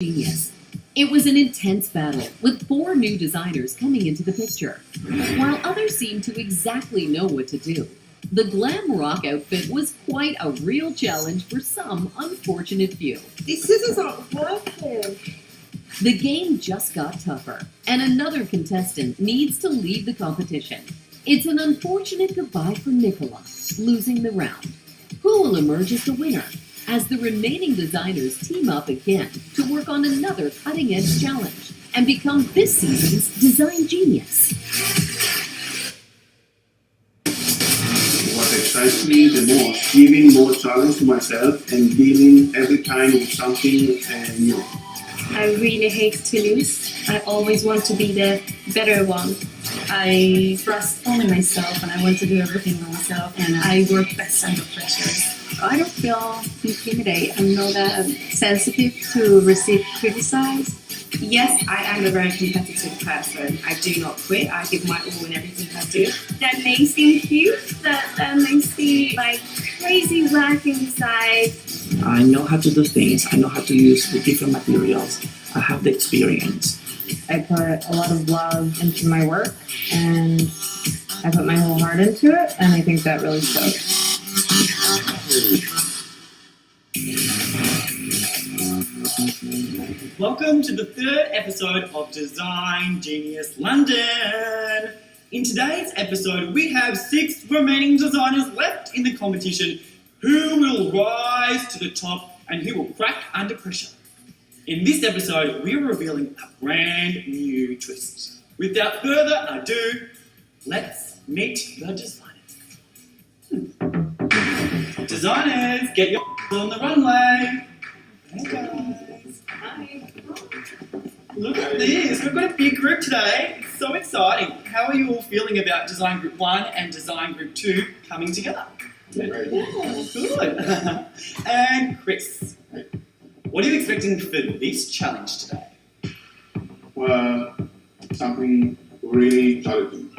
Genius. It was an intense battle, with 4 new designers coming into the picture. While others seemed to exactly know what to do, the glam rock outfit was quite a real challenge for some unfortunate few. These scissors aren't working. The game just got tougher, and another contestant needs to leave the competition. It's an unfortunate goodbye for Nicola, losing the round. Who will emerge as the winner, as the remaining designers team up again to work on another cutting-edge challenge and become this season's design genius? What excites me the most, giving more challenge to myself and dealing every time with something new. I really hate to lose. I always want to be the better one. I trust only myself and I want to do everything myself, and I work best under pressure. I don't feel intimidated. I'm not sensitive to receive criticism. Yes, I am a very competitive person. I do not quit. I give my all in everything I do. That makes me cute. That makes me like crazy work inside. I know how to do things. I know how to use the different materials. I have the experience. I put a lot of love into my work, and I put my whole heart into it, and I think that really shows. Welcome to the 3rd episode of Design Genius London. In today's episode, we have 6 remaining designers left in the competition who will rise to the top and who will crack under pressure. In this episode, we are revealing a brand new twist. Without further ado, let's meet the designers. Designers, get your on the runway. Hey guys. Hi. Look at this. We've got a big group today. It's so exciting. How are you all feeling about Design Group 1 and Design Group 2 coming together? Yeah. Good. And Chris, what are you expecting for this challenge today? Well, something really challenging.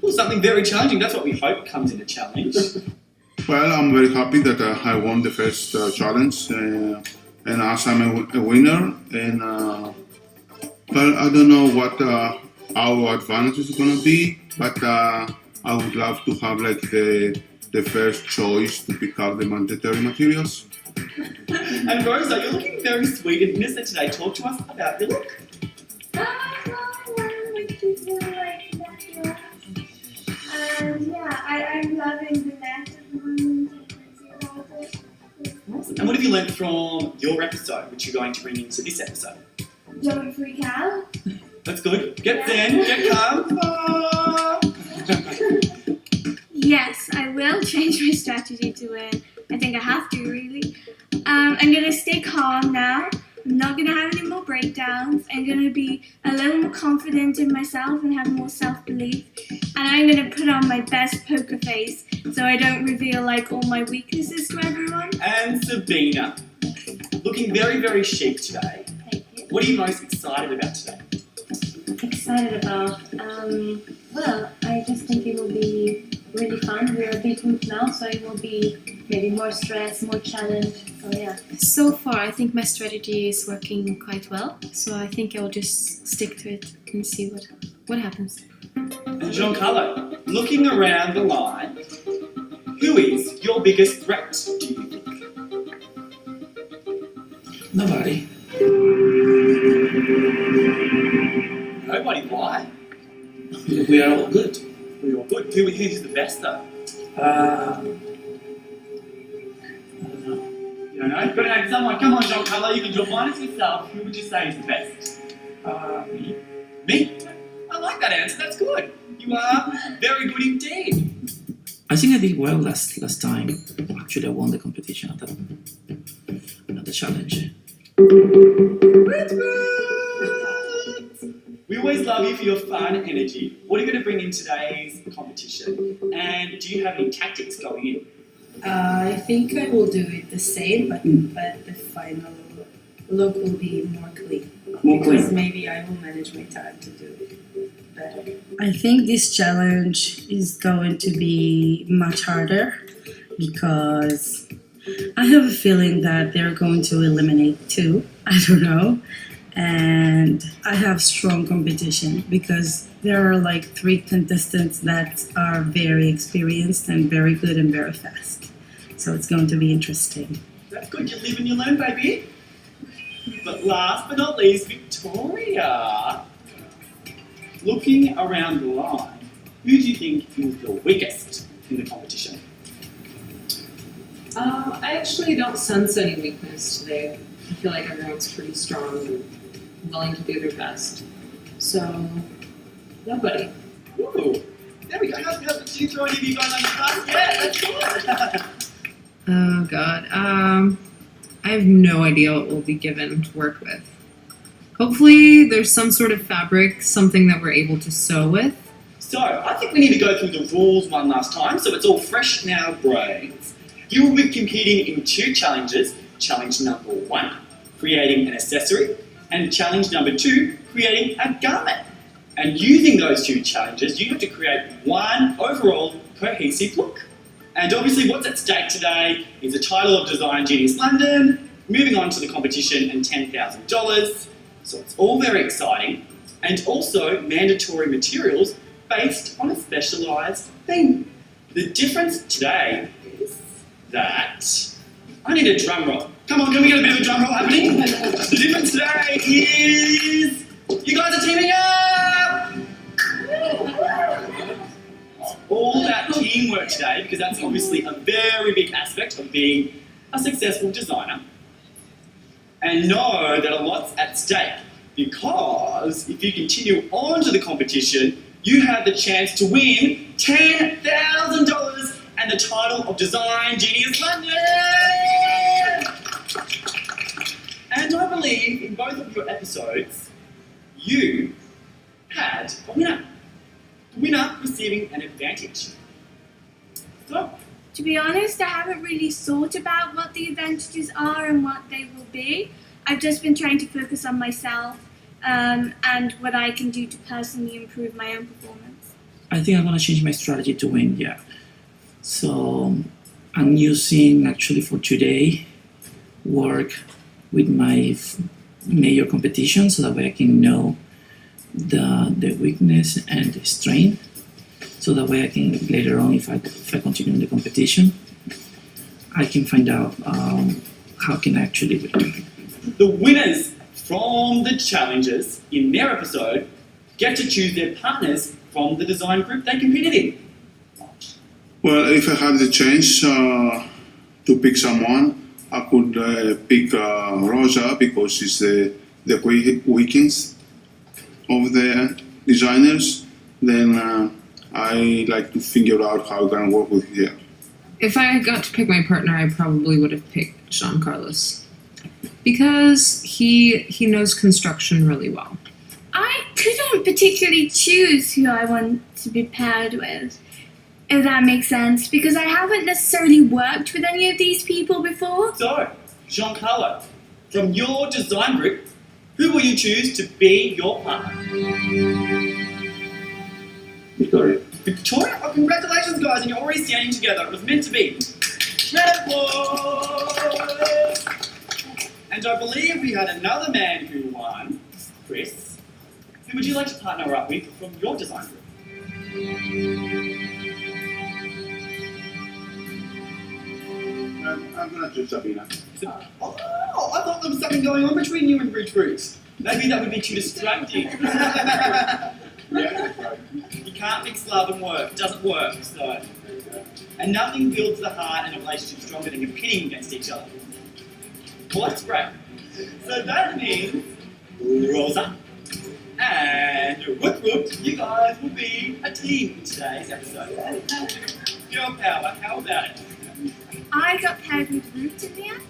Well, something very challenging. That's what we hope comes in a challenge. Well, I'm very happy that I won the first challenge, and as I'm a winner, and well, I don't know what our advantage is going to be, but I would love to have like the first choice to pick out the mandatory materials. And Rosa, you're looking very sweet and innocent today. Talk to us about your look. I'm loving the natural. Awesome. And what have you learned from your episode, which you're going to bring into this episode? Don't freak out. That's good. Get zen, get calm. Yes, I will change my strategy to win. I think I have to, really. I'm going to stay calm now. I'm not going to have any more breakdowns. I'm going to be a little more confident in myself and have more self-belief. And I'm going to put on my best poker face so I don't reveal like all my weaknesses to everyone. And Sabina, looking very, very chic today. Thank you. What are you most excited about today? Excited about? Well, I just think it will be really fun. We're a big group now, so it will be maybe more stress, more challenge. So yeah. So far, I think my strategy is working quite well. So I think I'll just stick to it and see what happens. And Giancarlo, looking around the line, who is your biggest threat, do you think? Nobody. Nobody. Why? We are all good. We're all good. Who's the best, though? I don't know. You don't know? You've got to name someone. Come on, Giancarlo, you can draw minus yourself. Who would you say is the best? Me. Me? I like that answer. That's good. You are very good indeed. I think I did well last time. Actually, I won the competition at the challenge. We always love you for your fun and energy. What are you going to bring in today's competition? And do you have any tactics going in? I think I will do it the same, but the final look will be more clean. Because maybe I will manage my time to do it better. I think this challenge is going to be much harder because I have a feeling that they're going to eliminate 2 I don't know. And I have strong competition because there are like 3 contestants that are very experienced and very good and very fast. So it's going to be interesting. That's good, you live and you learn, baby. But last but not least, Victoria. Looking around the line, who do you think is the weakest in the competition? I actually don't sense any weakness today. I feel like everyone's pretty strong and willing to do their best. So, nobody. Ooh, there we go. Did you throw any of you guys on your class? Yeah, that's good. Oh God. I have no idea what we'll be given to work with. Hopefully there's some sort of fabric, something that we're able to sew with. So, I think we need to go through the rules one last time so it's all fresh in our brains. You will be competing in 2 challenges. Challenge number 1, creating an accessory, and challenge number 2, creating a garment. And using those 2 challenges, you have to create one overall cohesive look. And obviously what's at stake today is the title of Design Genius London, moving on to the competition and $10,000. So it's all very exciting. And also mandatory materials based on a specialised theme. The difference today is that I need a drum roll. Come on, can we get a bit of a drum roll happening? The difference today is you guys are teaming up! It's all about teamwork today because that's obviously a very big aspect of being a successful designer. And know that a lot's at stake because if you continue on to the competition, you have the chance to win $10,000 and the title of Design Genius London! And I believe in both of your episodes, you had a winner. The winner receiving an advantage. So, To be honest, I haven't really thought about what the advantages are and what they will be. I've just been trying to focus on myself and what I can do to personally improve my own performance. I think I'm gonna change my strategy to win, yeah. So I'm using actually for today work with my major competition so that way I can know the weakness and the strength. So that way I can later on, if I continue in the competition, I can find out how can I actually win. the winners from the challenges in their episode get to choose their partners from the design group they competed in. Well, if I had the chance to pick someone, I could pick Rosa because she's the weakest of the designers. Then I like to figure out how I can work with her. If I got to pick my partner, I probably would have picked Jean Carlos because he knows construction really well. I couldn't particularly choose who I want to be paired with, if that makes sense, because I haven't necessarily worked with any of these people before. So, Giancarlo, from your design group, who will you choose to be your partner? Victoria. Victoria? Oh, congratulations, guys, and you're already standing together. It was meant to be. Red applause! And I believe we had another man who won, Chris. Who would you like to partner up with from your design group? I'm gonna choose Sabina. Oh, I thought there was something going on between you and Fruit. Maybe that would be too distracting. Yeah, that's right. You can't mix love and work. It doesn't work, so. And nothing builds the heart and a relationship stronger than competing against each other. Well, that's great. So that means Rosa and Whoop Whoop, you guys will be a team in today's episode. Girl power, how about it? I got paired with Root in the end,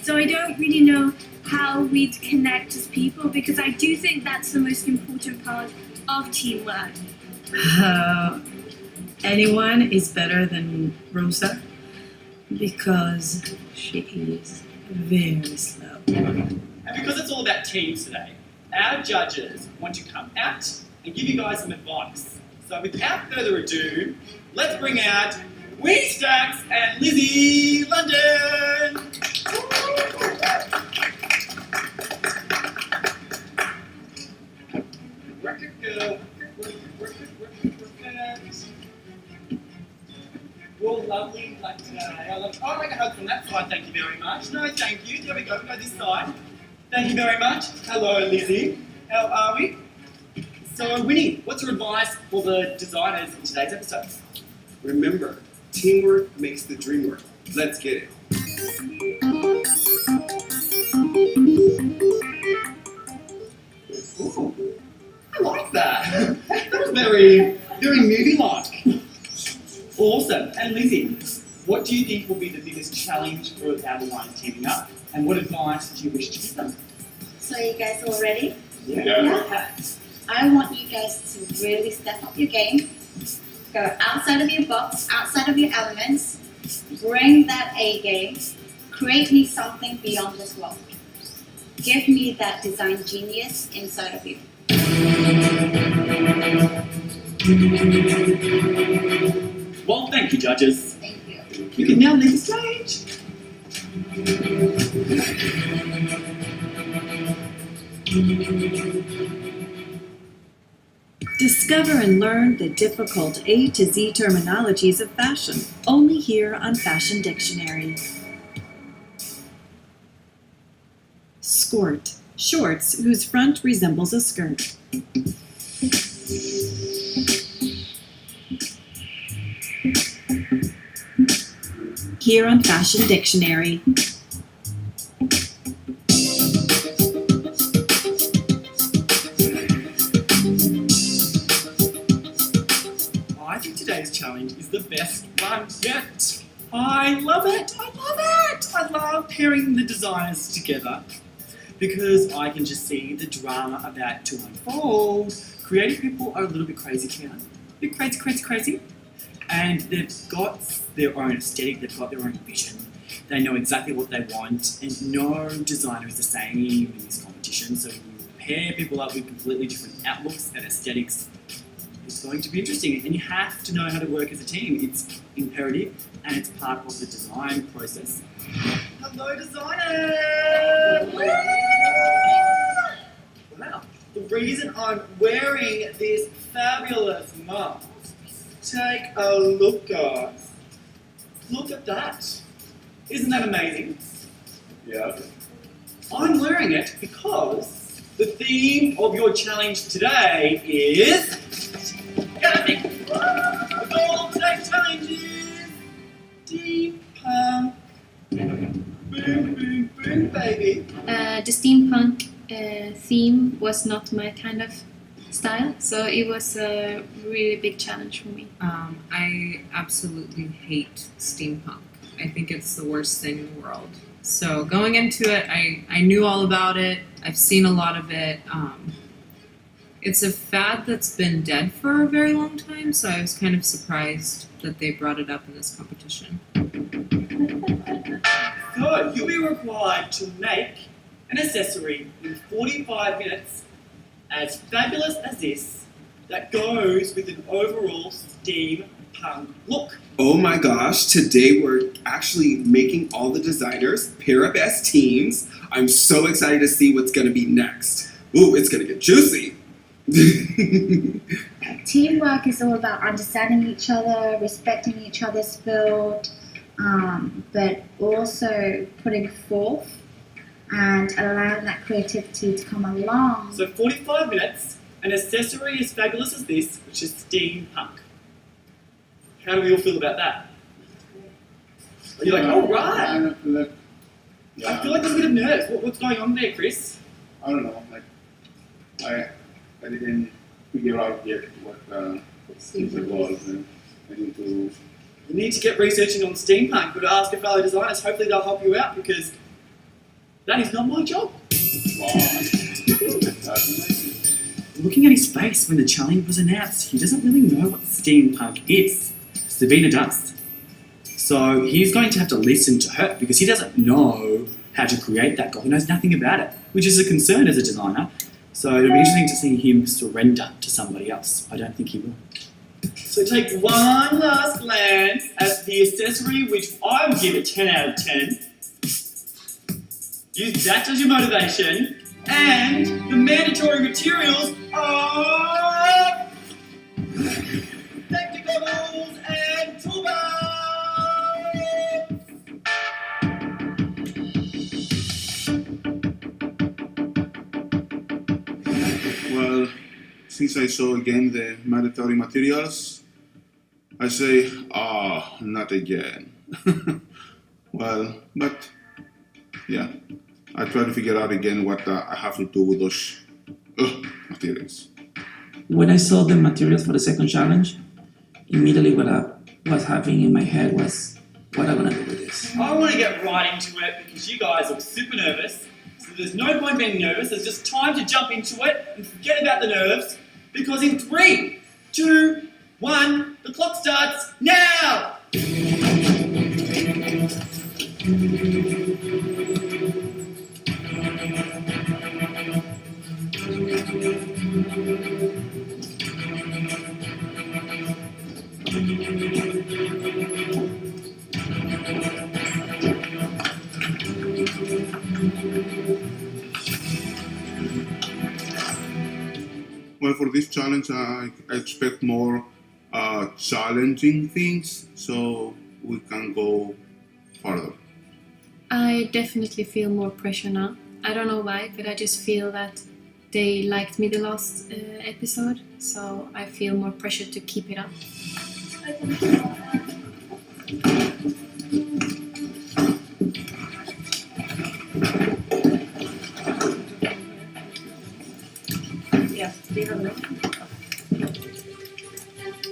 so I don't really know how we'd connect as people, because I do think that's the most important part of teamwork. Anyone is better than Rosa because she is very slow. And because it's all about teams today, our judges want to come out and give you guys some advice. So without further ado, let's bring out Winnie Stacks and Lizzie London! it. Work it. You're lovely like today. I love. Oh, I can hug from that side. Thank you very much. No, thank you. There we go. We go this side. Thank you very much. Hello, Lizzie. How are we? So, Winnie, what's your advice for the designers in today's episode? Remember, teamwork makes the dream work. Let's get it. Ooh, I like that. That was very, very movie-like. Awesome. And Lizzie, what do you think will be the biggest challenge for our designers teaming up? And what advice do you wish to give them? So you guys all ready? Yeah. I want you guys to really step up your game. Go outside of your box, outside of your elements. Bring that A game. Create me something beyond this world. Give me that design genius inside of you. Well, thank you, judges. Thank you. You can now leave the stage. Discover and learn the difficult A to Z terminologies of fashion, only here on Fashion Dictionary. Skirt, shorts whose front resembles a skirt. Here on Fashion Dictionary. I think today's challenge is the best one yet. I love it. I love pairing the designers together because I can just see the drama about to unfold. Creative people are a little bit crazy, Kian. A bit crazy. And they've got their own aesthetic, they've got their own vision. They know exactly what they want, and no designer is the same in this competition. So when you pair people up with completely different outlooks and aesthetics, it's going to be interesting. And you have to know how to work as a team. It's imperative, and it's part of the design process. Hello, designers! Wow. The reason I'm wearing this fabulous mask, take a look, guys. Look at that. Isn't that amazing? Yeah. I'm wearing it because the theme of your challenge today is Gothic. The goal of today's challenge is Steampunk. Boom, baby. The steampunk theme was not my kind of style, so it was a really big challenge for me. I absolutely hate steampunk. I think it's the worst thing in the world. So going into it, I knew all about it. I've seen a lot of it. It's a fad that's been dead for a very long time, so I was kind of surprised that they brought it up in this competition. So you'll be required to make an accessory in 45 minutes as fabulous as this that goes with an overall steampunk look. Oh my gosh, today we're actually making all the designers pair up as teams. I'm so excited to see what's gonna be next. Ooh, it's gonna get juicy. Teamwork is all about understanding each other, respecting each other's field, but also putting forth and allowing that creativity to come along. So 45 minutes, an accessory as fabulous as this, which is steampunk. How do we all feel about that? Are you like, oh right? I feel like there's a bit of nerves. What's going on there, Chris? I don't know. Like, I didn't figure out yet what is involved. And I need to. You need to get researching on steampunk. But ask your fellow designers. Hopefully they'll help you out because that is not my job. Looking at his face when the challenge was announced, he doesn't really know what steampunk is. Sabina does. So he's going to have to listen to her because he doesn't know how to create that goal. He knows nothing about it, which is a concern as a designer. So it'll be interesting to see him surrender to somebody else. I don't think he will. So take one last glance at the accessory, which I would give a 10 out of 10. Use that as your motivation. And the mandatory materials are since I saw again the mandatory materials, I say, not again. Well, but yeah, I try to figure out again what I have to do with those materials. When I saw the materials for the second challenge, immediately what I was having in my head was, what am I gonna do with this? I want to get right into it because you guys look super nervous. So there's no point being nervous. There's just time to jump into it and forget about the nerves. Because in 3, 2, 1, the clock starts now! Well, for this challenge, I expect more challenging things so we can go further. I definitely feel more pressure now. I don't know why, but I just feel that they liked me the last episode, so I feel more pressure to keep it up.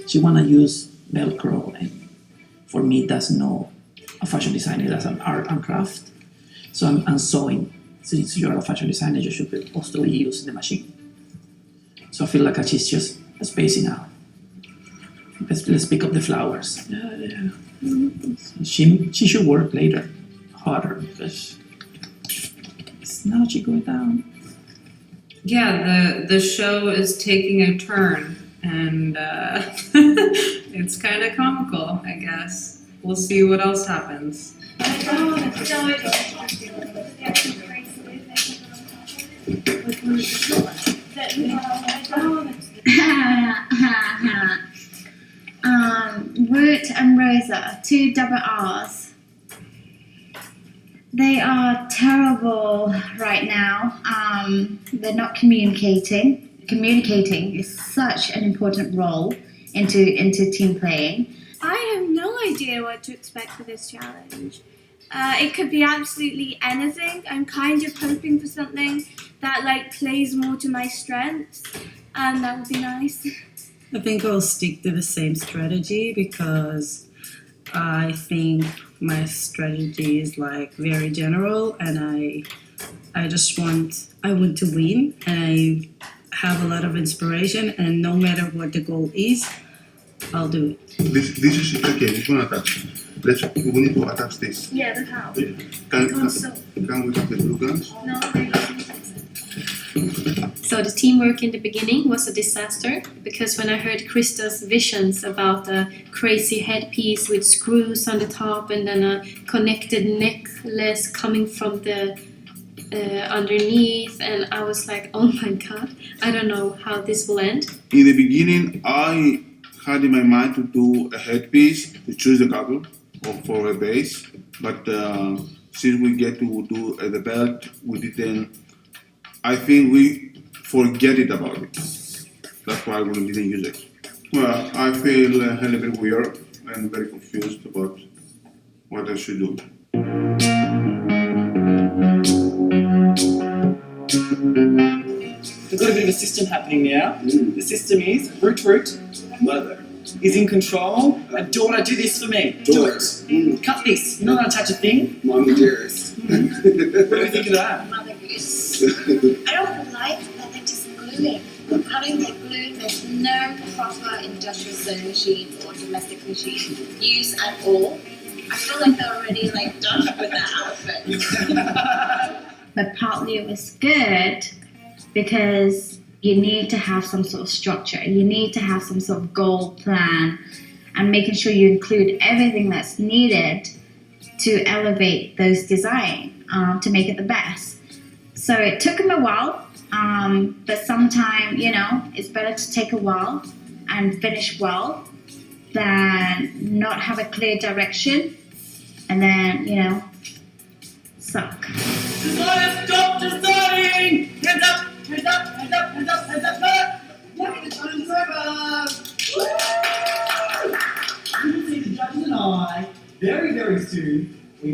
She wanna use Velcro, and for me that's no a fashion designer, that's an art and craft. So I'm sewing. Since you're a fashion designer, you should also use the machine. So I feel like she's just spacing out. Let's pick up the flowers. She should work later harder because it's now she going down. Yeah, the show is taking a turn, and it's kind of comical, I guess. We'll see what else happens. Root and Rosa, 2 double R's. They are terrible right now. They're not communicating. Communicating is such an important role into team playing. I have no idea what to expect for this challenge. It could be absolutely anything. I'm kind of hoping for something that plays more to my strengths, and that would be nice. I think I'll stick to the same strategy because I think my strategy is very general, and I want to win, and I have a lot of inspiration, and no matter what the goal is, I'll do it. This is okay. This one attach. We need to attach this. Yeah, the how. Can we have the blue guns? No, they So the teamwork in the beginning was a disaster because when I heard Krista's visions about a crazy headpiece with screws on the top and then a connected necklace coming from the underneath, and I was like, oh my god, I don't know how this will end. In the beginning, I had in my mind to do a headpiece, to choose the color for a base, but since we get to do the belt, we didn't. I think we forget it about it. That's why we didn't use it. Well, I feel a little bit weird and very confused about what I should do. We've got a bit of a system happening now. The system is Root Mother is in control. And daughter, do this for me. Do it. Cut this. You're not going to touch a thing. Mommy dearest. What do you think of that? Mother Goose. I don't like that they're just gluing. Cutting the glue, there's no proper industrial sewing machine or domestic machine used at all. I feel like they're already done with that outfit. But partly it was good because you need to have some sort of structure. You need to have some sort of goal plan and making sure you include everything that's needed to elevate those designs to make it the best. So it took them a while, but sometimes, it's better to take a while and finish well than not have a clear direction and then, suck. Designers, stop designing! Hands up, hands up, hands up, hands up, hands up, hands up!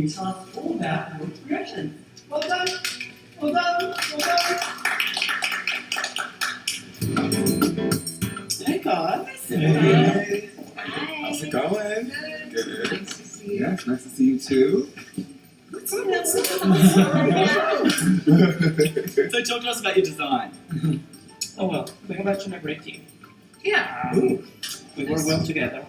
we tell us all about your progression. Well done! Well done! Well done! Hey guys! Hey. Hi. How's it going? Good. Nice to see you. Yeah, it's nice to see you too. What's up? What's up? So talk to us about your design. Oh well, we have actually a great team. Yeah. Ooh. We work well together.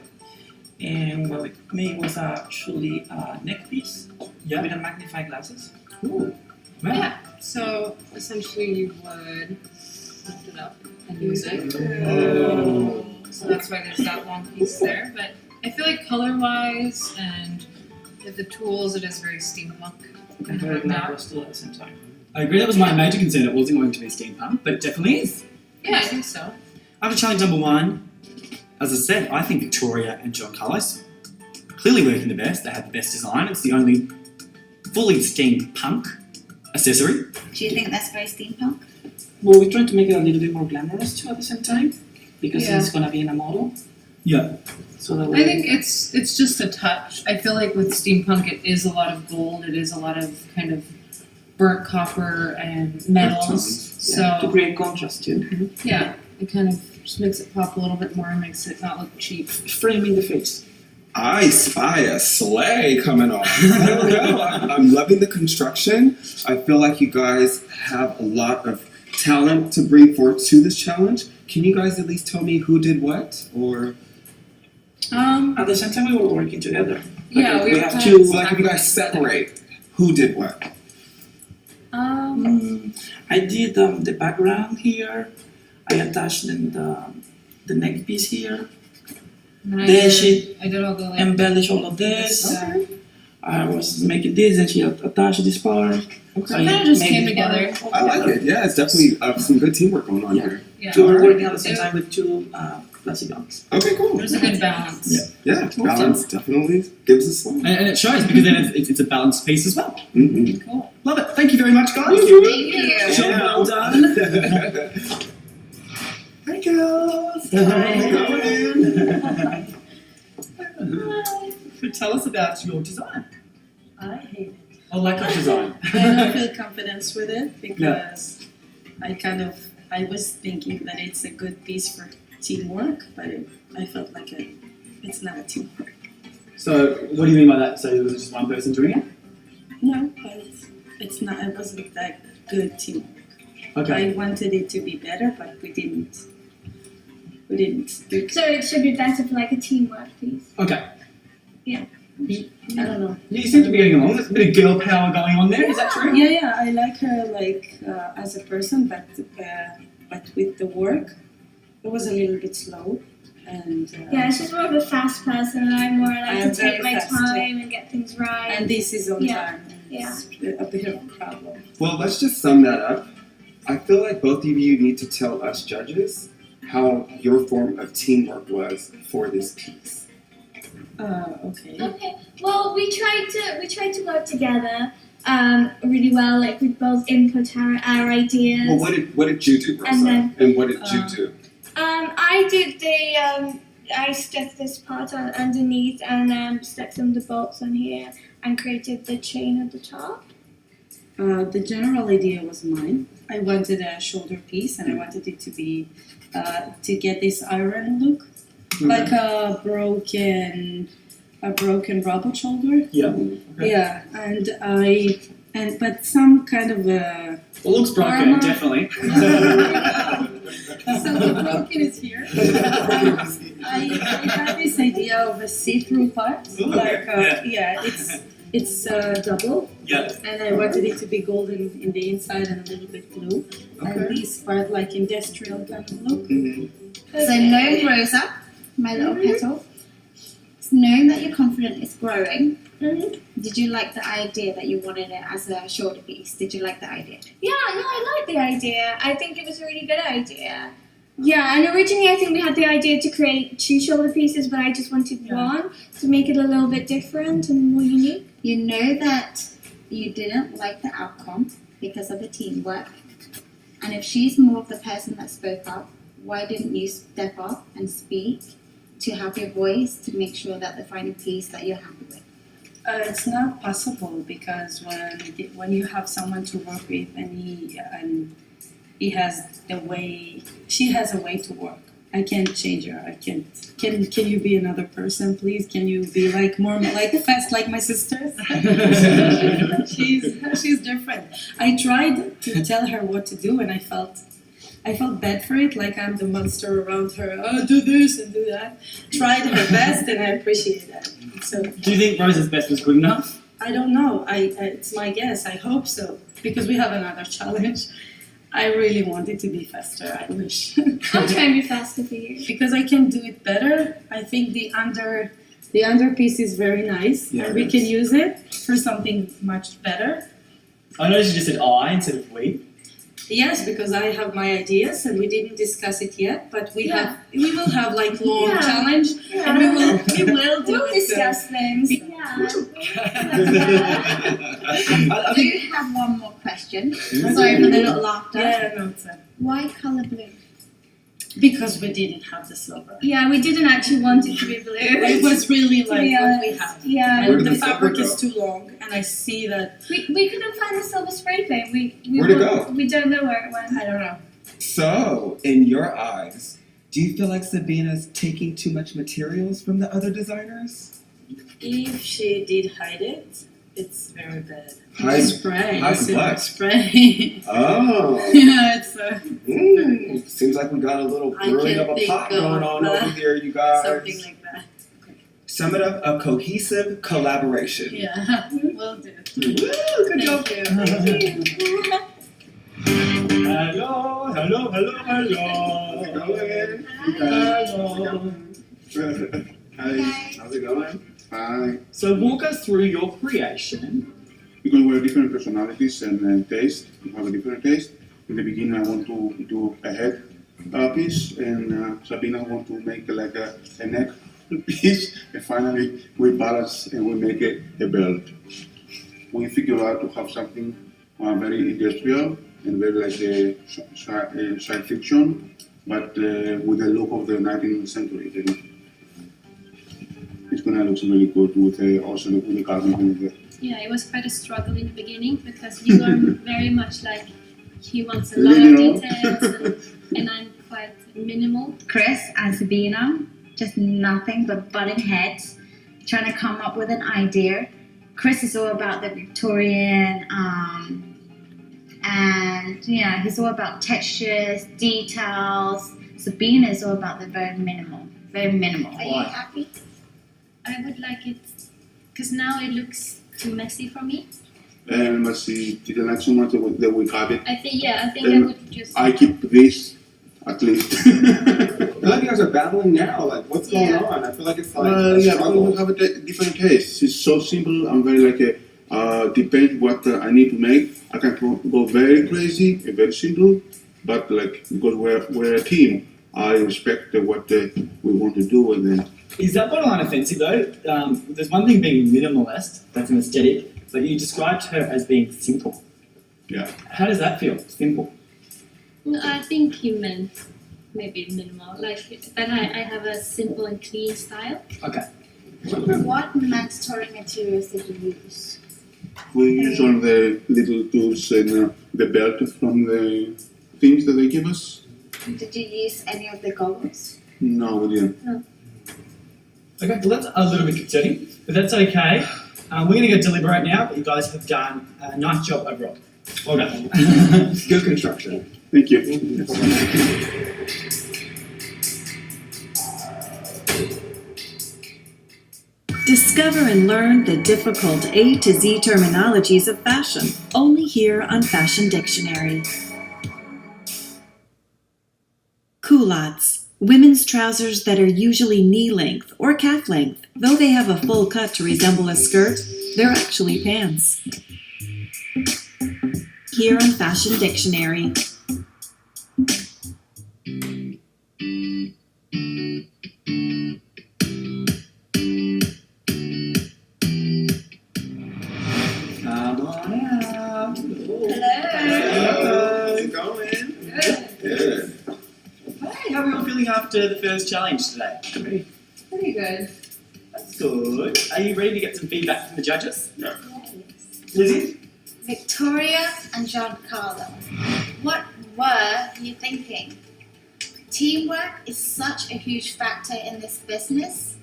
And what we made was actually a neck piece Yeah. with a magnifying glasses. Ooh. Wow. Yeah. So essentially, you would lift it up and use it. Oh. So that's why there's that long piece there. But I feel like color-wise and with the tools, it is very steampunk. And very glamorous too at the same time. I agree, that was my major concern. It wasn't going to be steampunk, but it definitely is. Yeah, I think so. After challenge number 1, as I said, I think Victoria and John Carlos are clearly working the best. They have the best design. It's the only fully steampunk accessory. Do you think that's very steampunk? Well, we're trying to make it a little bit more glamorous too at the same time because Yeah. it's gonna be in a model. Yeah. So that I think it's just a touch. I feel like with steampunk, it is a lot of gold. It is a lot of kind of burnt copper and metals. to So create contrast too. yeah, it kind of just makes it pop a little bit more and makes it not look cheap. Framing the face. I spy a sleigh coming on. I don't know. I'm loving the construction. I feel like you guys have a lot of talent to bring forth to this challenge. Can you guys at least tell me who did what? Or At the same time, we were working together. Yeah, we were have kind two. of like if you guys separate, who did what? I did the background here. I attached the neck piece here. And I Then did, she I did all the like, embellished all of this. Okay. I was making this, and she attached this part. So it kind of just made came this together. part. I like it. Yeah, it's definitely some good teamwork going on here. Yeah, So we're working at the It- same time with two plastic guns. Okay, cool. There's a good balance. Yeah, balance definitely gives us one. And it shows because then it's a balanced piece as well. Mm-hmm. Cool. Love it. Thank you very much, guys. Thank you. Job well done. Hey, girls. How's it going? So tell us about your design. I hate it. I like your design. I don't feel confidence with it because I was thinking that it's a good piece for teamwork, but I felt like it's not a teamwork. So, what do you mean by that? So, was it just one person doing it? No, but it's not. It wasn't that good teamwork. Okay. I wanted it to be better, but we didn't. We didn't do. So it should be better for like a teamwork piece. Okay. I don't know. You seem to be getting along. There's a bit of girl power going on there. Is that true? Yeah. I like her as a person, but with the work, it was a little bit slow. And Yeah, she's more of a fast person, and I'm more like I'm to take very my fast, time and get things right. and this is on Yeah. time. And it's a bit of a problem. Well, let's just sum that up. I feel like both of you need to tell us judges how your form of teamwork was for this piece. Okay. Okay. Well, we tried to work together really well. Like we both input our ideas. Well, what did you do, Rosa? And then- And what did you do? I did I stuck this part on underneath and stuck some of the bolts on here and created the chain at the top. The general idea was mine. I wanted a shoulder piece, and I wanted it to be to get this iron look, like a broken robot shoulder. Yeah. Okay. Yeah, but some kind of a. It looks broken, Armor. definitely. So the broken is here. I had this idea of a see-through part, Ooh, like yeah. it's double. Yeah. And I wanted it to be golden in the inside and a little bit blue. And this part like industrial kind of look. So knowing Rosa, my little petal, knowing that your confidence is growing, did you like the idea that you wanted it as a shoulder piece? Did you like the idea? Yeah, no, I like the idea. I think it was a really good idea. Yeah, and originally I think we had the idea to create 2 shoulder pieces, but I just wanted one to make it a little bit different and more unique. You know that you didn't like the outcome because of the teamwork. And if she's more of the person that spoke up, why didn't you step up and speak to have your voice to make sure that the final piece that you're happy with? It's not possible because when you have someone to work with and he has the way, she has a way to work. I can't change her. I can't. Can you be another person, please? Can you be like more like fast like my sisters? she's different. I tried to tell her what to do, and I felt bad for it. Like I'm the monster around her. Oh, do this and do that. Tried her best, and I appreciate that. So. Do you think Rose's best was good enough? I don't know. It's my guess. I hope so because we have another challenge. I really want it to be faster. I wish. I'll try and be faster for you. Because I can do it better. I think the under piece is very nice, Yeah, and we can use it for something much better. I noticed you just said I instead of we. Yes, because I have my ideas, and we didn't discuss it yet. But we will have like long Yeah. challenge, Yeah. and we will do We'll it. discuss things. Yeah. I do have one more question. Sorry for the little laughter. Yeah, no, it's Why color blue? because we didn't have the silver. Yeah, we didn't actually want it to be blue. It was really like what we have. Yeah. Where did And the the silver fabric go? is too long, and I see that. We couldn't find the silver spray paint. We Where'd it go? We don't know where it went. I don't know. So, in your eyes, do you feel like Sabina's taking too much materials from the other designers? If she did hide it, it's very bad. Hide- spray. hide Silver what? spray. Oh. Yeah, it's Seems like we got a little I brewing can of a think pot of, going on over here, you guys. something like that. Sum it up, a cohesive collaboration. Yeah, we'll do. Woo, good job. Thank you. Hello. Hi, how's it going? Hi. So walk us through your creation. Because we're different personalities and taste, we have a different taste. In the beginning, I want to do a head piece, and Sabina want to make like a neck piece, and finally we balance and we make a belt. We figure out to have something very industrial and very like a science fiction, but with the look of the 19th century. You know? It's gonna look really good with also with the carving and the. Yeah, it was quite a struggle in the beginning because you are very much like he wants a lot of Linear. details and I'm quite minimal. Chris and Sabina, just nothing but butting heads, trying to come up with an idea. Chris is all about the Victorian, and yeah, he's all about textures, details. Sabina is all about the very minimal. Are you happy? I would like it because now it looks too messy for me. And let's see, didn't like so much that we have it. I think I Then would just I keep this at least. I feel like you guys are battling now. Like, what's going Yeah. on? I feel like it's like Well, a yeah, struggle. we have a different taste. It's so simple. I'm very like depends what I need to make. I can go very crazy and very simple, but like because we're a team, I respect what we want to do, and then Is that borderline offensive though? There's one thing being minimalist, that's an aesthetic, but you described her as being simple. yeah. How does that feel? Simple. No, I think he meant maybe minimal. Like that I have a simple and clean style. Okay. What mandatory materials did you use? We use all the little tools and the belt from the things that they give us. Did you use any of the goggles? No, we didn't. Okay, well that's a little bit concerning, but that's okay. We're going to go deliberate now, but you guys have done a nice job overall. Well done. Good construction. Thank you. Discover and learn the difficult A to Z terminologies of fashion, only here on Fashion Dictionary. Culottes, women's trousers that are usually knee length or calf length. Though they have a full cut to resemble a skirt, they're actually pants. Here on Fashion Dictionary. Come on out. Hello. How's it going? Good. Good. Hey, how are we all feeling after the first challenge today? Pretty good. That's Good. Are you ready to get some feedback from the judges? Lizzie? Victoria and Giancarlo, what were you thinking? Teamwork is such a huge factor in this business.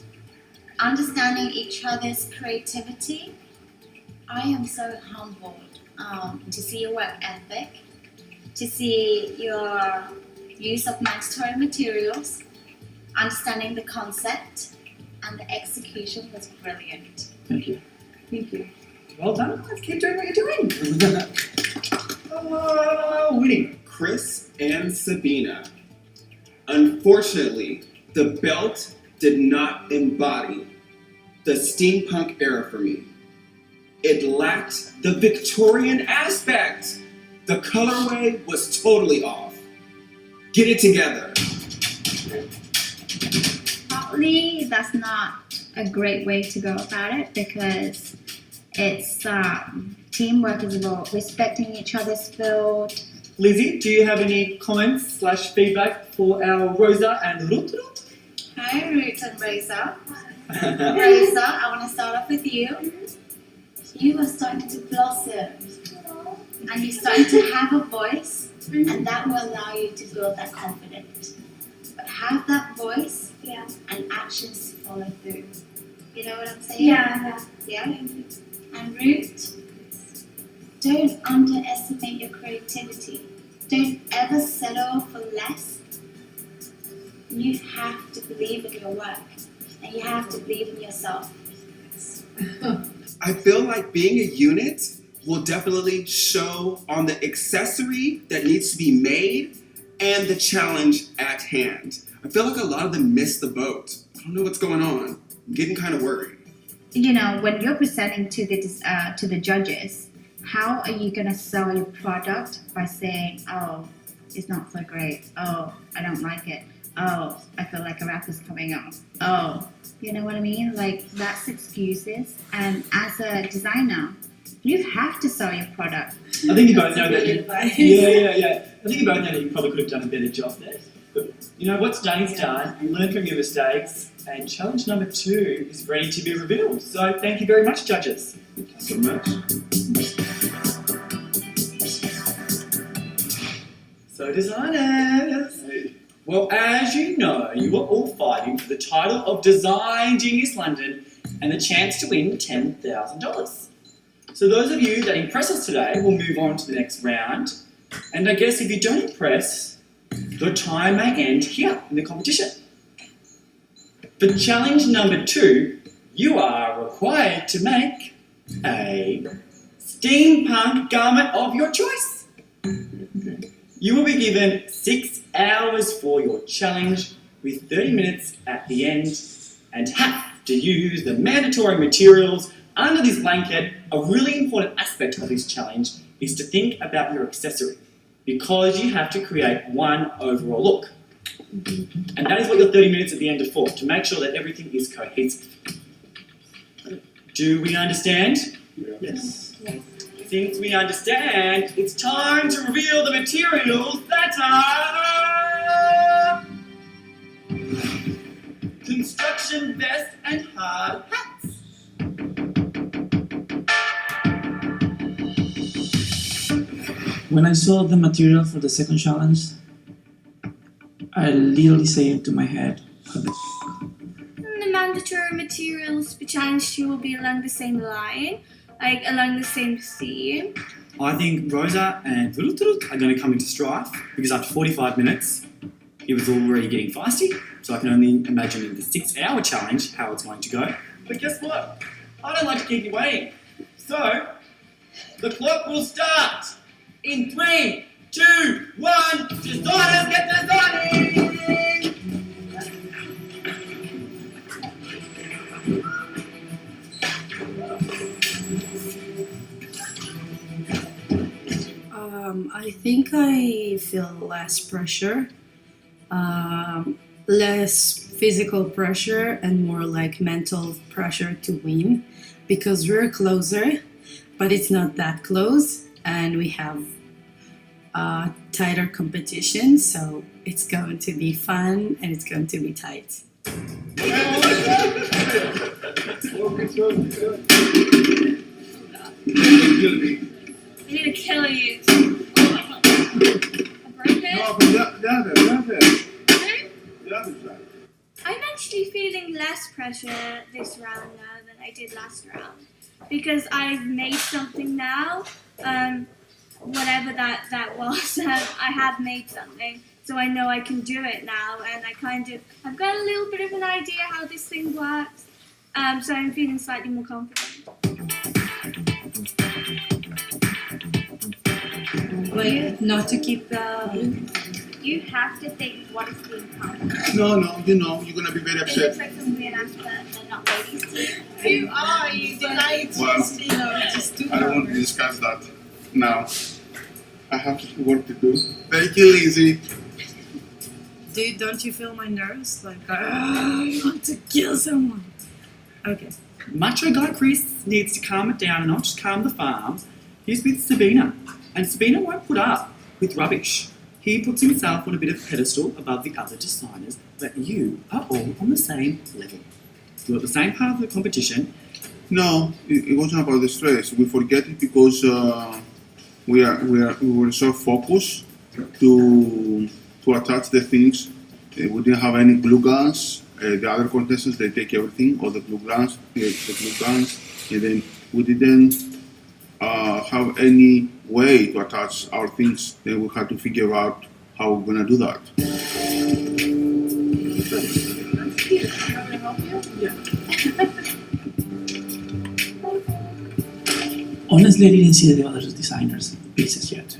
Understanding each other's creativity. I am so humbled to see your work ethic, to see your use of mandatory materials, understanding the concept, and the execution was brilliant. Thank you. Thank you. Well done. Let's keep doing what you're doing. Winning. Chris and Sabina. Unfortunately, the belt did not embody the steampunk era for me. It lacked the Victorian aspect. The colorway was totally off. Get it together. Probably that's not a great way to go about it because it's teamwork is about respecting each other's field. Lizzie, do you have any comments / feedback for our Rosa and Ruth? Hi, Ruth and Rosa. Rosa, I want to start off with you. You are starting to blossom and you're starting to have a voice, and that will allow you to build that confidence. But have that voice and actions to follow through. You know what I'm saying? Yeah. Yeah? And Ruth, don't underestimate your creativity. Don't ever settle for less. You have to believe in your work, and you have to believe in yourself. I feel like being a unit will definitely show on the accessory that needs to be made and the challenge at hand. I feel like a lot of them miss the boat. I don't know what's going on. I'm getting kind of worried. You know, when you're presenting to the judges, how are you gonna sell your product by saying, "Oh, it's not so great. Oh, I don't like it. Oh, I feel like a wrap is coming off. Oh," you know what I mean? Like, that's excuses. And as a designer, you have to sell your product. I think you both know that. Advice. Yeah. I think you both know that you probably could have done a better job there. But you know, what's done is done. You learn from your mistakes, and challenge number 2 is ready to be revealed. So thank you very much, judges. Thank you so much. So designers. Well, as you know, you are all fighting for the title of Design Genius London and the chance to win $10,000. So those of you that impress us today will move on to the next round. And I guess if you don't impress, your time may end here in the competition. For challenge number 2, you are required to make a steampunk garment of your choice. You will be given 6 hours for your challenge with 30 minutes at the end and have to use the mandatory materials under this blanket. A really important aspect of this challenge is to think about your accessory because you have to create one overall look. And that is what your 30 minutes at the end are for, to make sure that everything is cohesive. Do we understand? Yes. Since we understand, it's time to reveal the materials that are construction vest and hard hats. When I saw the material for the second challenge, I literally said into my head, The mandatory materials for challenge 2 will be along the same line, like along the same theme. I think Rosa and Ruth are going to come into strife because after 45 minutes, it was already getting feisty. So I can only imagine in the 6-hour challenge how it's going to go. But guess what? I don't like to keep you waiting. So, the clock will start in 3, 2, 1. Designers, get designing! I think I feel less pressure, less physical pressure, and more like mental pressure to win because we're closer, but it's not that close, and we have tighter competition, so it's going to be fun and it's going to be tight. I need to kill you. I broke it. No, but the other side. I'm actually feeling less pressure this round now than I did last round because I've made something now. Whatever that was, I have made something, so I know I can do it now, and I've got a little bit of an idea how this thing works. So I'm feeling slightly more confident. Like, not to keep the... You have to think what is being done. No, you know, you're gonna be very It upset. looks like some weird ass they're not ladies too. Who are you? Did I just, just do I don't want to discuss that now. I have work to do. Thank you, Lizzie. Dude, don't you feel my nerves? Like, I want to kill someone. Okay. Macho guy Chris needs to calm it down a notch, calm the farm. He's with Sabina, and Sabina won't put up with rubbish. He puts himself on a bit of a pedestal above the other designers, but you are all on the same level. You're at the same part of the competition. No, it wasn't about the stress. We forget it because we were so focused to attach the things. We didn't have any glue guns. The other contestants, they take everything, all the glue guns, and then we didn't have any way to attach our things. Then we had to figure out how we're gonna do that. Honestly, I didn't see the other designers' pieces yet.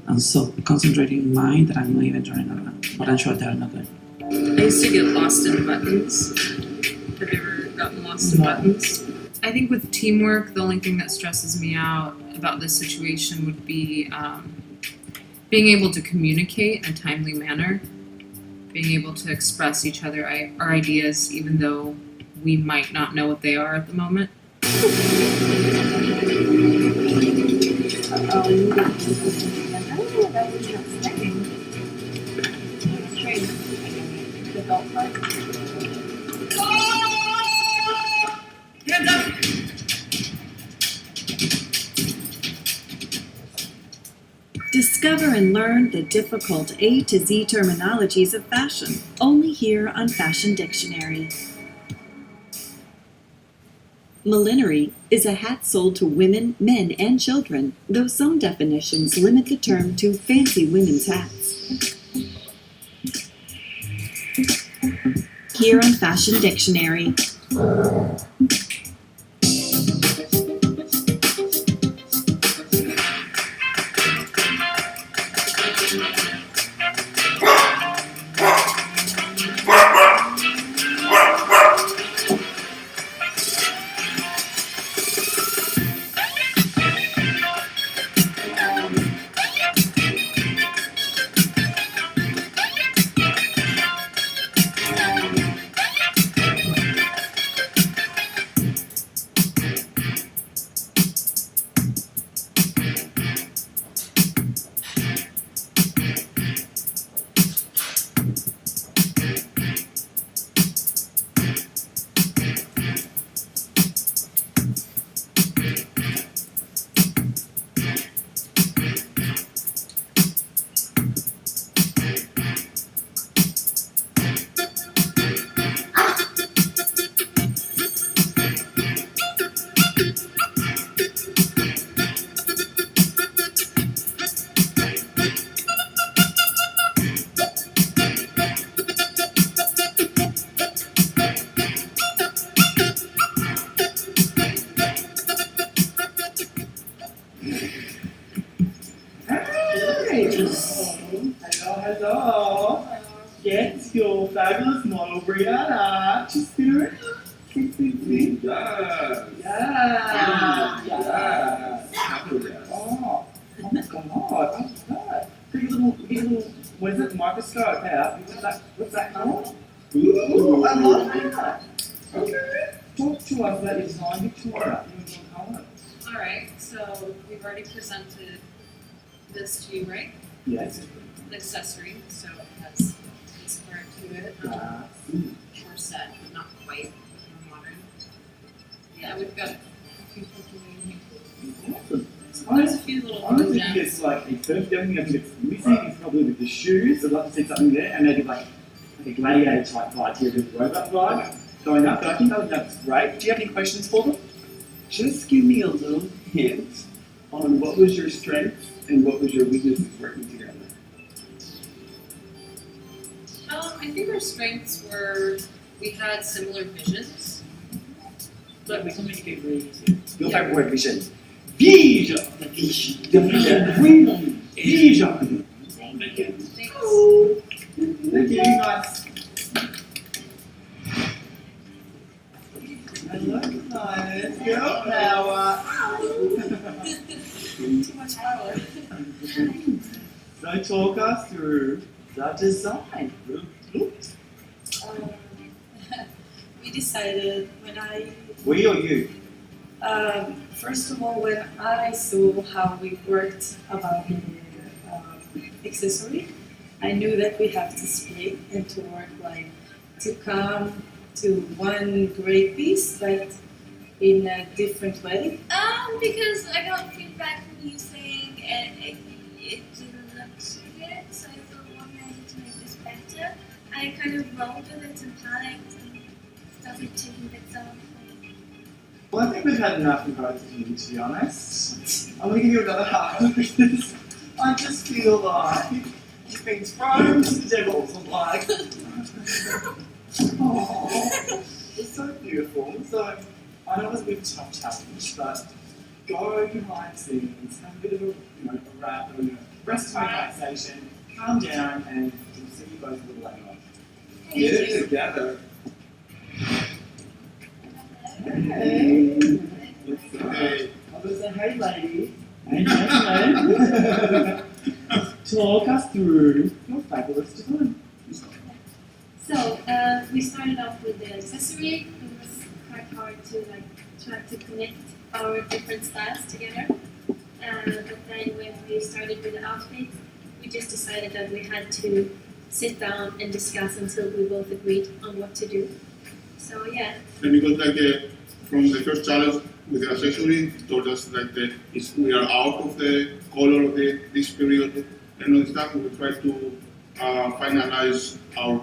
I'm so concentrating in mine that I'm not even trying around. But I'm sure they're not good. I used to get lost in buttons. Have you ever gotten lost in buttons? I think with teamwork, the only thing that stresses me out about this situation would be being able to communicate in a timely manner, being able to express each other our ideas, even though we might not know what they are at the moment. Hands up! Discover and learn the difficult A to Z terminologies of fashion, only here on Fashion Dictionary. Millinery is a hat sold to women, men, and children, though some definitions limit the term to fancy women's hats. Here on Fashion Dictionary. Hello. Yes, your fabulous model, Brianna. Just spin around. Yes. Oh my god. Oh god. Take a little, what is it, microscope out. What's that called? Ooh, I love that. Okay. Talk to us about your design, Victoria. Your colour. Alright, so we've already presented this to you, right? Yes. The accessory, so it has this part to it. Corset, but not quite. More modern. Yeah, we've got a few people in here. Awesome. There's a few little Honestly, gems. it's like a perfect. The only thing I think it's missing is probably with the shoes. I'd love to see something there, and maybe like a gladiator type vibe here with the robot vibe going up. But I think that's great. Do you have any questions for them? Just give me a little hint on what was your strengths and what was your weaknesses working together. I think our strengths were we had similar visions. Let me make it really easy. Your favorite word, vision. Vision. The vision. The vision. Vision. Thank you. Thanks. Thank you, nice. Hello, nice. Girl power. Too much power. So talk us through the design. We decided when We or you? first of all, when I saw how we worked about the accessory, I knew that we have to split and to work like to come to one great piece, but in a different way. Because I got feedback from you saying it didn't look so good, so I thought, well, I need to make this better. I kind of rolled with it and panicked and started taking bits off. Well, I think we've had enough of both of you, to be honest. I'm going to give you another half because I just feel like you've been thrown to the devils. I'm like, oh, it's so beautiful. So I know it was a bit of a tough challenge, but go behind the scenes, have a bit of a, a wrap, rest of relaxation, calm down, and we'll see you both a little later on. Get it together. Hey. Hey. I was a hey lady and gentlemen. Talk us through your fabulous design. So we started off with the accessory. It was quite hard to try to connect our different styles together. But then when we started with the outfit, we just decided that we had to sit down and discuss until we both agreed on what to do. So yeah. And because from the first challenge with the accessory, told us that we are out of the color of this period and all the stuff. We try to finalize our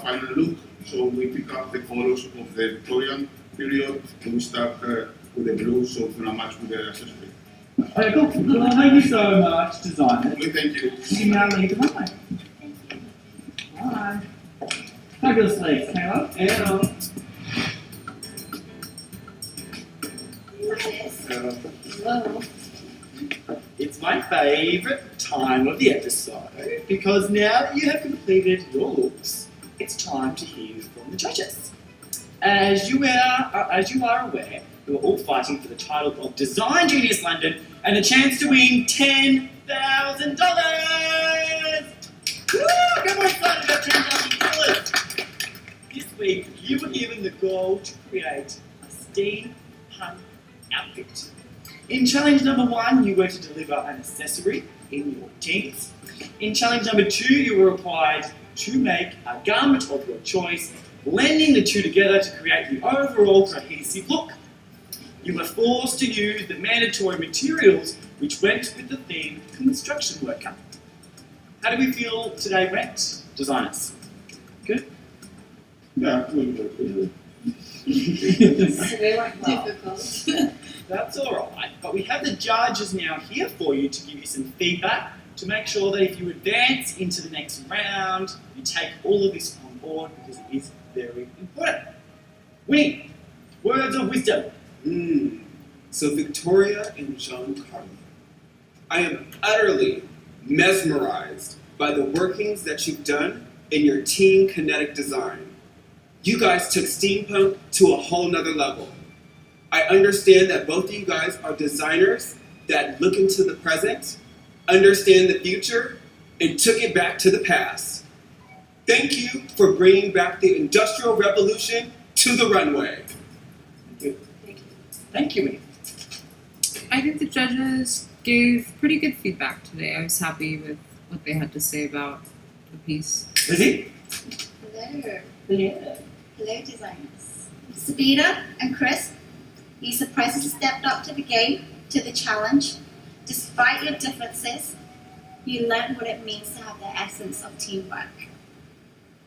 final look. So we pick up the colors of the Victorian period and we start with the blue, so it's gonna match with the accessory. Okay, cool. Well, thank you so much, designer. We thank you. You can now leave the runway. Bye. Fabulous legs, Kayla. And Whoa. It's my favourite time of the episode because now that you have completed your looks, it's time to hear from the judges. As you are aware, we were all fighting for the title of Design Genius London and the chance to win $10,000. Woo! Get more excited about $10,000. This week, you were given the goal to create a steampunk outfit. In challenge number 1, you were to deliver an accessory in your jeans. In challenge number 2, you were required to make a garment of your choice, blending the two together to create the overall cohesive look. You were forced to use the mandatory materials which went with the theme construction worker. How do we feel today went, designers? Good? Yeah, good. They weren't difficult. That's alright, but we have the judges now here for you to give you some feedback to make sure that if you advance into the next round, you take all of this on board because it is very important. Winnie, words of wisdom. So Victoria and Giancarlo, I am utterly mesmerized by the workings that you've done in your team kinetic design. You guys took steampunk to a whole nother level. I understand that both of you guys are designers that look into the present, understand the future, and took it back to the past. Thank you for bringing back the Industrial Revolution to the runway. Thank you, Winnie. I think the judges gave pretty good feedback today. I was happy with what they had to say about the piece. Lizzie? Hello. Yeah. Hello, designers. Sabina and Chris, You surprisingly stepped up to the game, to the challenge. Despite your differences, you learned what it means to have the essence of teamwork.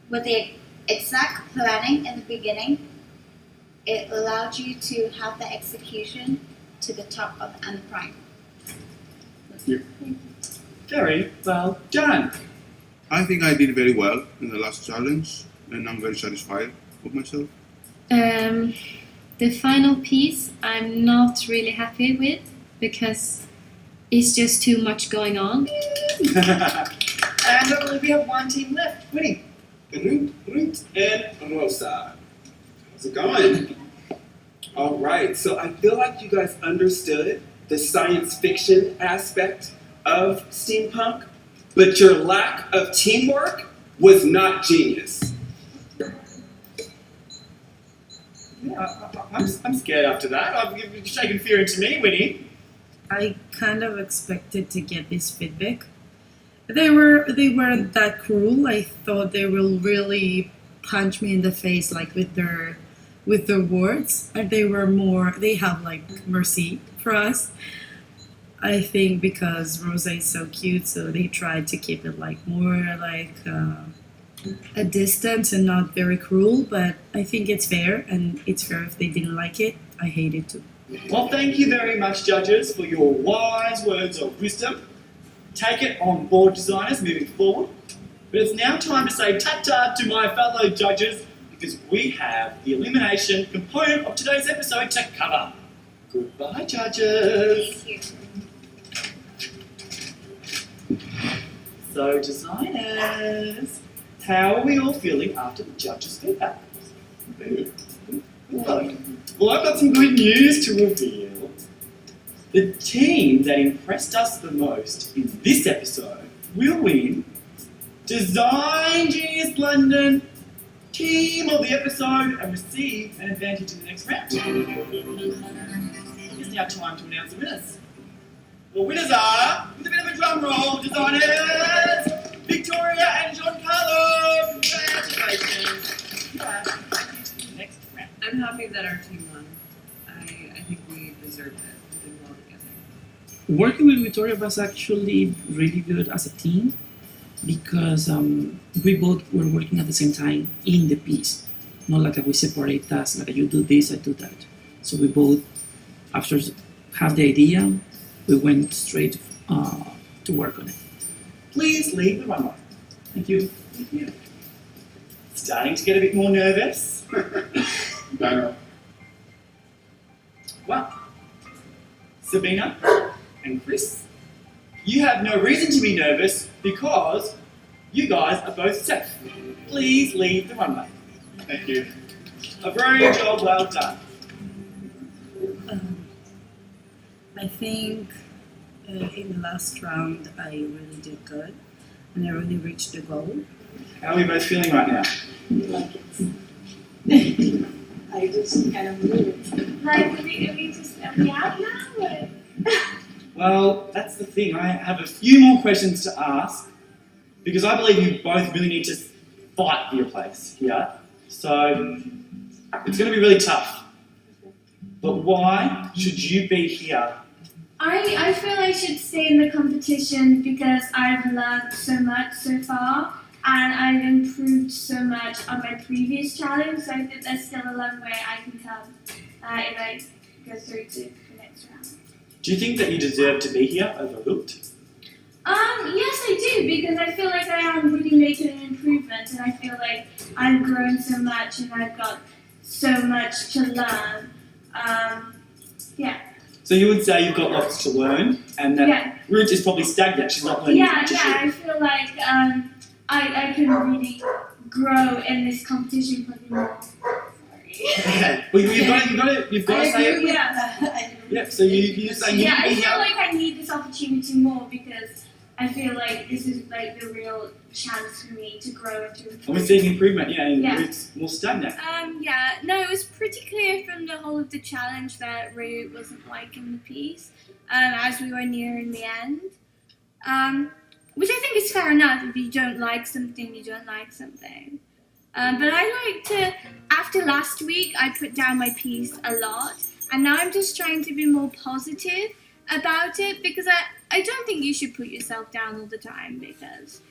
With the exact planning in the beginning, it allowed you to have the execution to the top of and the prime. Very well done. I think I did very well in the last challenge, and I'm very satisfied with myself. The final piece I'm not really happy with because it's just too much going on. And I believe we have one team left. Winnie. And Rosa. How's it going? All right, so I feel like you guys understood the science fiction aspect of steampunk, but your lack of teamwork was not genius. Yeah, I'm scared after that. You've shaken fear into me, Winnie. I kind of expected to get this feedback. They weren't that cruel. I thought they will really punch me in the face, like with their words. And they have like mercy for us. I think because Rosa is so cute, so they tried to keep it like more like a distance and not very cruel. But I think it's fair, and it's fair if they didn't like it. I hate it too. Well, thank you very much, judges, for your wise words of wisdom. Take it on board, designers, moving forward. But it's now time to say ta-ta to my fellow judges, because we have the elimination component of today's episode to cover. Goodbye, judges. Thank you. So, designers, how are we all feeling after the judges' feedback? Well, I've got some good news to reveal. The team that impressed us the most in this episode will win Design Genius London Team of the Episode and receive an advantage in the next round. It's now time to announce the winners. The winners are, with a bit of a drum roll, designers, Victoria and Giancarlo. Congratulations. Next round. I'm happy that our team won. I think we deserved it. We did well together. Working with Victoria was actually really good as a team because we both were working at the same time in the piece. Not like we separate tasks, like you do this, I do that. So we both, after have the idea, we went straight to work on it. Please leave the runway. Thank you. Thank you. Starting to get a bit more nervous. Well, Sabina and Chris, you have no reason to be nervous because you guys are both safe. Please leave the runway. Thank you. A very job well done. I think in the last round I really did good, and I really reached the goal. How are you both feeling right now? Like it. I just kind of knew it. Like, are we just out now? Or? Well, that's the thing. I have a few more questions to ask because I believe you both really need to fight for your place here. So it's going to be really tough. But why should you be here? I feel I should stay in the competition because I've learned so much so far and I've improved so much on my previous challenge, so I think there's still a long way I can come if I go through to the next round. Do you think that you deserve to be here overlooked? Yes I do, because I feel like I am really making an improvement and I feel like I've grown so much and I've got so much to learn. Yeah. So you would say you've got lots to learn and that Ruth is probably stagnant, she's not learning much. I feel like I can really grow in this competition probably more. Okay. Well, you've got to say it. Yeah. So you're saying you I need to be feel here. like I need this opportunity more because I feel like this is like the real chance for me to grow and to improve. And we're seeing improvement, and Ruth's more stagnant. No, it was pretty clear from the whole of the challenge that Ray wasn't liking the piece as we were nearing the end. Which I think is fair enough. If you don't like something, you don't like something. But I like to, after last week, I put down my piece a lot. and now I'm just trying to be more positive about it, because I don't think you should put yourself down all the time, because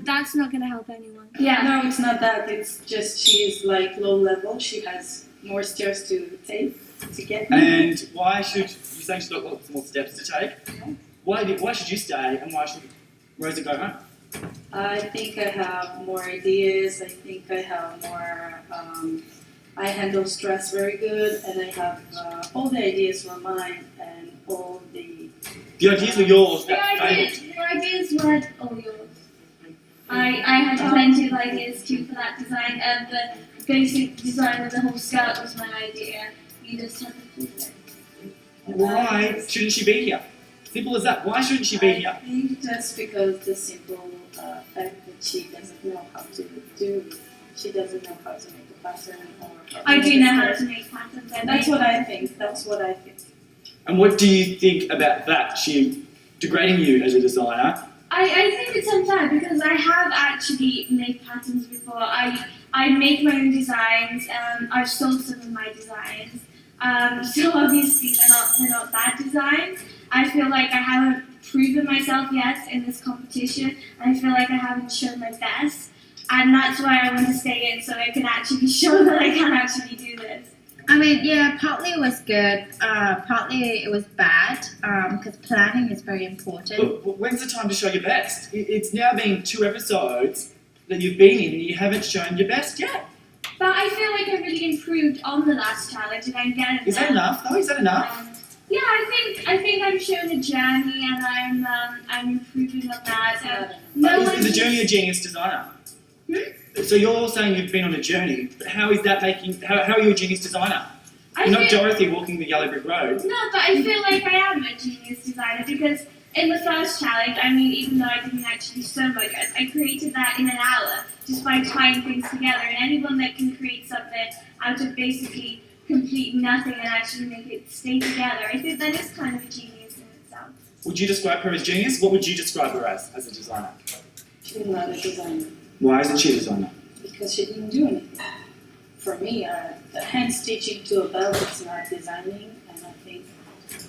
that's not going to help anyone. Yeah. No, it's not that. It's just she is like low level. She has more stairs to take to get me. And why should you saying she's got lots more steps to take? Why should you stay and why should Rosa go home? I think I have more ideas. I think I have more. I handle stress very good, and I have all the ideas were mine, and all the. The ideas were yours. The ideas weren't all yours. I had plenty of ideas too for that design, and the basic design of the whole skirt was my idea. You just had to prove it. Why shouldn't she be here? Simple as that. Why shouldn't she be here? I think just because the simple fact that she doesn't know how to do. She doesn't know how to make a pattern or. I do know how to make patterns. That's what I think. That's what I think. And what do you think about that? She degrading you as a designer? I think it's unfair because I have actually made patterns before. I make my own designs. I've sold some of my designs. So obviously they're not bad designs. I feel like I haven't proven myself yet in this competition. I feel like I haven't shown my best. And that's why I want to stay in, so I can actually show that I can actually do this. I mean, yeah, partly it was good, partly it was bad, because planning is very important. But when's the time to show your best? It's now been 2 episodes that you've been in and you haven't shown your best yet. But I feel like I really improved on the last challenge, and I'm getting there. Is that enough though? Is that enough? Yeah, I think I'm showing a journey, and I'm improving on that. And Is the journey a genius designer? So you're saying you've been on a journey, but how is that making? How are you a genius designer? You're not Dorothy walking the yellow brick road. No, but I feel like I am a genius designer because in the first challenge, I mean, even though I didn't actually sew my dress, I created that in an hour just by tying things together. And anyone that can create something out of basically complete nothing and actually make it stay together, I think that is kind of a genius in itself. Would you describe her as genius? What would you describe her as a designer? She's not a designer. Why isn't she a designer? Because she didn't do anything. For me, the hand stitching to a belt is not designing, and I think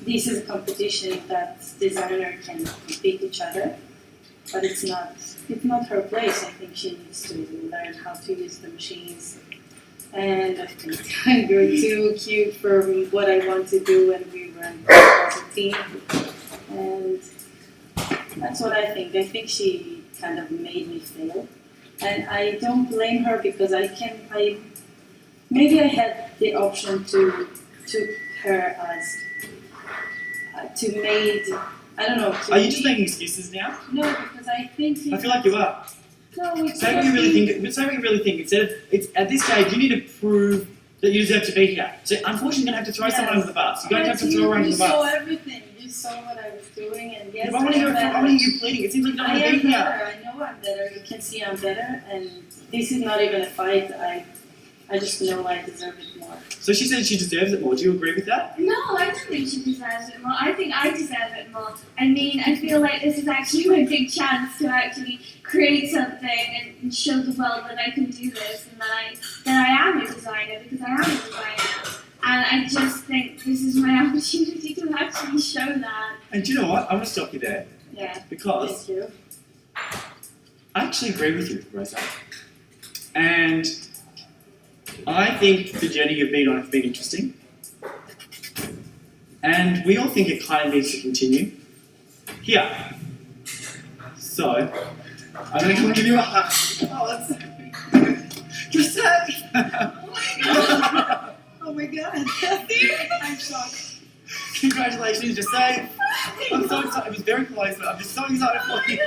this is a competition that designer can compete each other, but it's not her place. I think she needs to learn how to use the machines, and I think you're too cute for what I want to do, and we run as a team, and that's what I think. I think she kind of made me fail. And I don't blame her because maybe I had the option to her as I don't know. Are you just making excuses now? No, because I think. I feel like you are. No, Say what you really think. Say what you really think. Instead of at this stage, you need to prove that you deserve to be here. So unfortunately, you're gonna have to throw someone under the bus. You're going to have to throw her under the bus. You saw everything. You saw what I was doing, and yes, I want to hear you pleading. It seems like you don't want to be here. I know I'm better. You can see I'm better, and this is not even a fight. I just know I deserve it more. So she said she deserves it more. Do you agree with that? No, I don't think she deserves it more. I think I deserve it more. I mean, I feel like this is actually my big chance to actually create something and show the world that I can do this and that I am a designer because I am a designer. And I just think this is my opportunity to actually show that. And do you know what? I'm going to stop you there. Yeah. Because Thank you. I actually agree with you, Rosa. And I think the journey you've been on has been interesting. And we all think it kind of needs to continue. Here. So, I'm going to come give you a hug. Oh, that's you're safe. Oh my god. I'm shocked. Congratulations, you're safe. I'm so excited. It was very close, but I'm just so excited for you.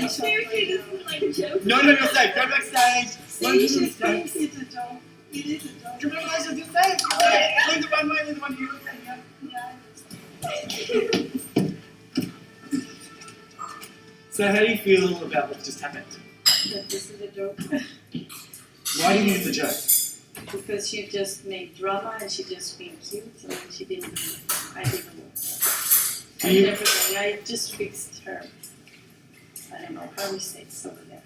Seriously, this is like a joke. No, you're safe. Go backstage. It's a joke. It is a joke. Congratulations, you're safe. You're safe. Leave the runway, leave the one you. So how do you feel about what just happened? That this is a joke. Why do you think it's a joke? Because she just made drama and she just being cute, and she didn't. I didn't know. I just fixed her. I don't know, her mistakes over there.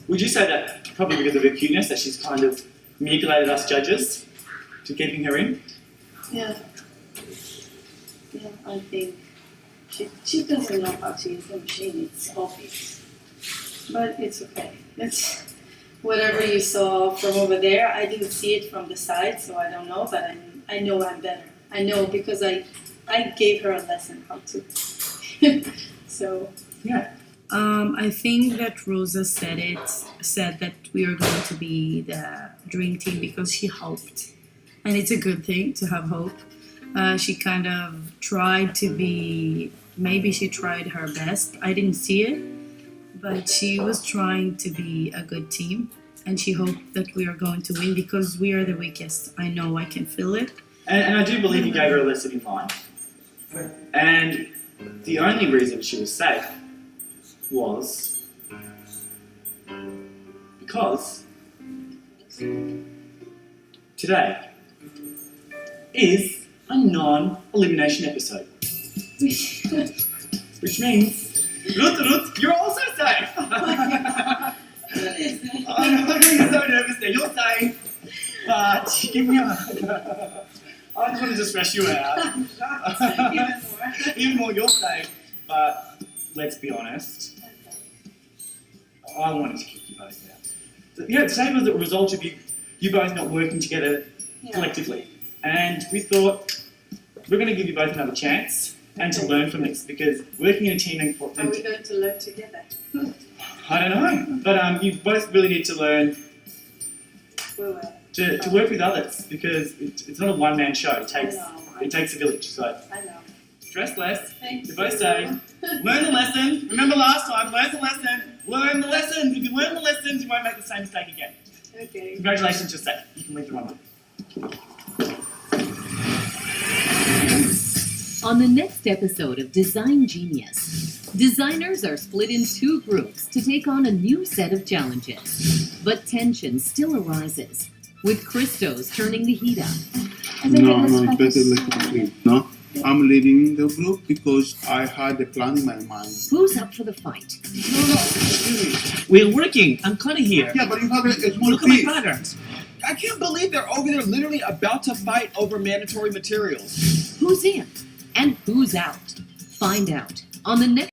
Would you say that probably because of her cuteness that she's kind of manipulated us judges? to keeping her in? Yeah. Yeah, I think she doesn't know how to use the machine. It's obvious, but it's okay. It's whatever you saw from over there. I didn't see it from the side, so I don't know. But I know I'm better. I know because I gave her a lesson how to. So Yeah. I think that Rosa said that we are going to be the dream team because she hoped, and it's a good thing to have hope. She kind of tried to be. Maybe she tried her best. I didn't see it, but she was trying to be a good team, and she hoped that we are going to win because we are the weakest. I know, I can feel it. And I do believe you gave her a lesson in life. And the only reason she was safe was because today is a non-elimination episode. Which means, Ruth, you're also safe! I know you're so nervous there, you're safe. But give me a hug. I just wanted to stress you out. Even more, you're safe. But let's be honest, I wanted to kick you both out. So, yeah, today was the result of you both not working together collectively. And we thought we're going to give you both another chance and to learn from this because working in a team... are we going to learn together? I don't know. But you both really need to learn to work with others because it's not a one-man show. It takes a village. So I know. stress less. Thank You're both safe. Learn the lesson. Remember last time, learn the lesson. Learn the lessons. If you learn the lessons, you won't make the same mistake again. Okay. Congratulations, you're safe. You can leave the runway. On the next episode of Design Genius, designers are split in two groups to take on a new set of challenges. But tension still arises, with Christos turning the heat up. No, it's better let me. No, I'm leading the group because I had a plan in my mind. Who's up for the fight? No, excuse me. We're working. I'm cutting here. Yeah, but you have a small Look at my piece. patterns. I can't believe they're over there literally about to fight over mandatory materials. Who's in and who's out? Find out on the next